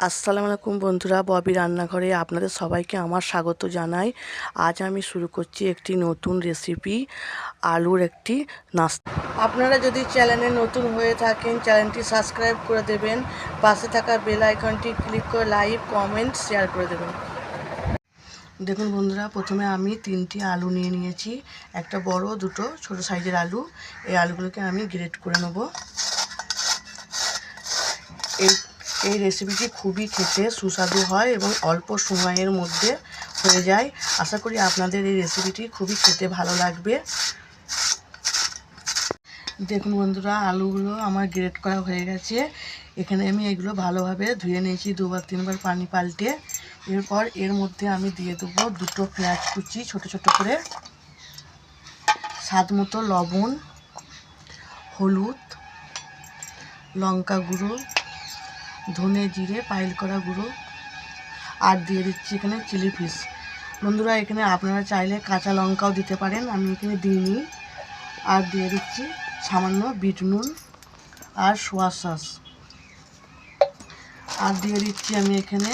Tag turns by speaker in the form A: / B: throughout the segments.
A: আসসালামু আলাইকুম বন্ধুরা, ববি রান্নাঘরে আপনাদের সবাইকে আমার স্বাগত জানাই। আজ আমি শুরু করছি একটি নতুন রেসিপি, আলুর একটি নাস্তা। আপনারা যদি চ্যানেলে নতুন হয়ে থাকেন চ্যানেলটি সাবস্ক্রাইব করে দেবেন, পাশে থাকা বেল আইকনটি ক্লিক করে লাইক, কমেন্ট, শেয়ার করে দেবেন। দেখুন বন্ধুরা, প্রথমে আমি 3টি আলু নিয়ে নিয়েছি, একটা বড়, দুটো ছোট সাইজের আলু। এই আলুগুলোকে আমি গ্রেট করে নেব। এই রেসিপিটি খুবই খেতে সুস্বাদু হয় এবং অল্প সময়ের মধ্যে হয়ে যায়। আশা করি আপনাদের এই রেসিপিটি খুবই খেতে ভালো লাগবে। দেখুন বন্ধুরা, আলুগুলো আমার গ্রেট করা হয়ে গেছে। এখানে আমি এগুলো ভালোভাবে ধুয়ে নিয়েছি 2-3 বার পানি পাল্টে। এরপর এর মধ্যে আমি দিয়ে দেবো 2টো পেঁয়াজ কুচি ছোট ছোট করে, স্বাদ মতো লবণ, হলুদ, লঙ্কা গুঁড়ো, ধনে জিরে পাইল করা গুঁড়ো, আর দিয়ে দিচ্ছি এখানে চিলি ফিশ। বন্ধুরা, এখানে আপনারা চাইলে কাঁচা লঙ্কাও দিতে পারেন, আমি এখানে দিইনি। আর দিয়ে দিচ্ছি সামান্য বিট নুন আর সোয়া সস। আর দিয়ে দিচ্ছি আমি এখানে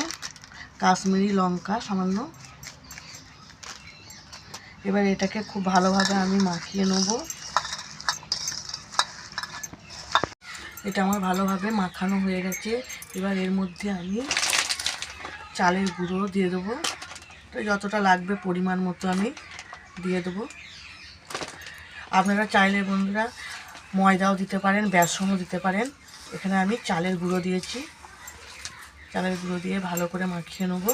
A: কাশ্মীরি লঙ্কা সামান্য। এবার এটাকে খুব ভালোভাবে আমি মাখিয়ে নেব। এটা আমার ভালোভাবে মাখানো হয়ে গেছে। এবার এর মধ্যে আমি চালের গুঁড়ো দিয়ে দেবো, যতটা লাগবে পরিমাণ মতো আমি দিয়ে দেবো। আপনারা চাইলে বন্ধুরা ময়দাও দিতে পারেন, বেসনও দিতে পারেন। এখানে আমি চালের গুঁড়ো দিয়েছি। চালের গুঁড়ো দিয়ে ভালো করে মাখিয়ে নেব।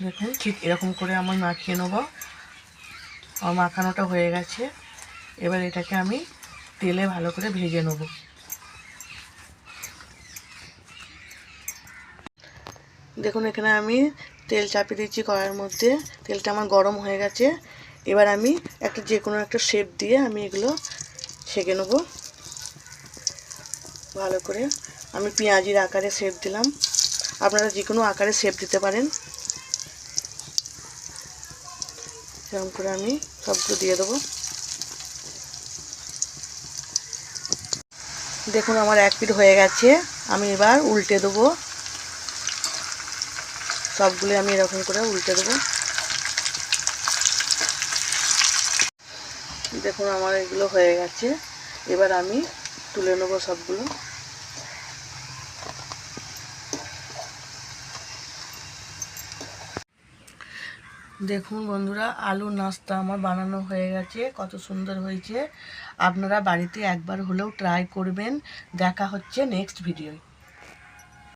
A: দেখুন, ঠিক এরকম করে আমি মাখিয়ে নেব। আমার মাখানোটা হয়ে গেছে। এবার এটাকে আমি তেলে ভালো করে ভেজে নেব। দেখুন, এখানে আমি তেল চাপিয়ে দিচ্ছি কড়াইয়ের মধ্যে। তেলটা আমার গরম হয়ে গেছে। এবার আমি যে কোনো একটা শেপ দিয়ে আমি এগুলো সেঁকে নেব ভালো করে। আমি পেঁয়াজির আকারে শেপ দিলাম, আপনারা যে কোনো আকারে শেপ দিতে পারেন। এরকম করে আমি সবগুলো দিয়ে দেবো। দেখুন, আমার এক পিঠ হয়ে গেছে। আমি এবার উল্টে দেবো। সবগুলো আমি এরকম করে উল্টে দেবো। দেখুন, আমার এগুলো হয়ে গেছে। এবার আমি তুলে নেবো সবগুলো। দেখুন বন্ধুরা, আলুর নাস্তা আমার বানানো হয়ে গেছে। কত সুন্দর হয়েছে। আপনারা বাড়িতে একবার হলেও ট্রাই করবেন। দেখা হচ্ছে নেক্সট ভিডিওয়।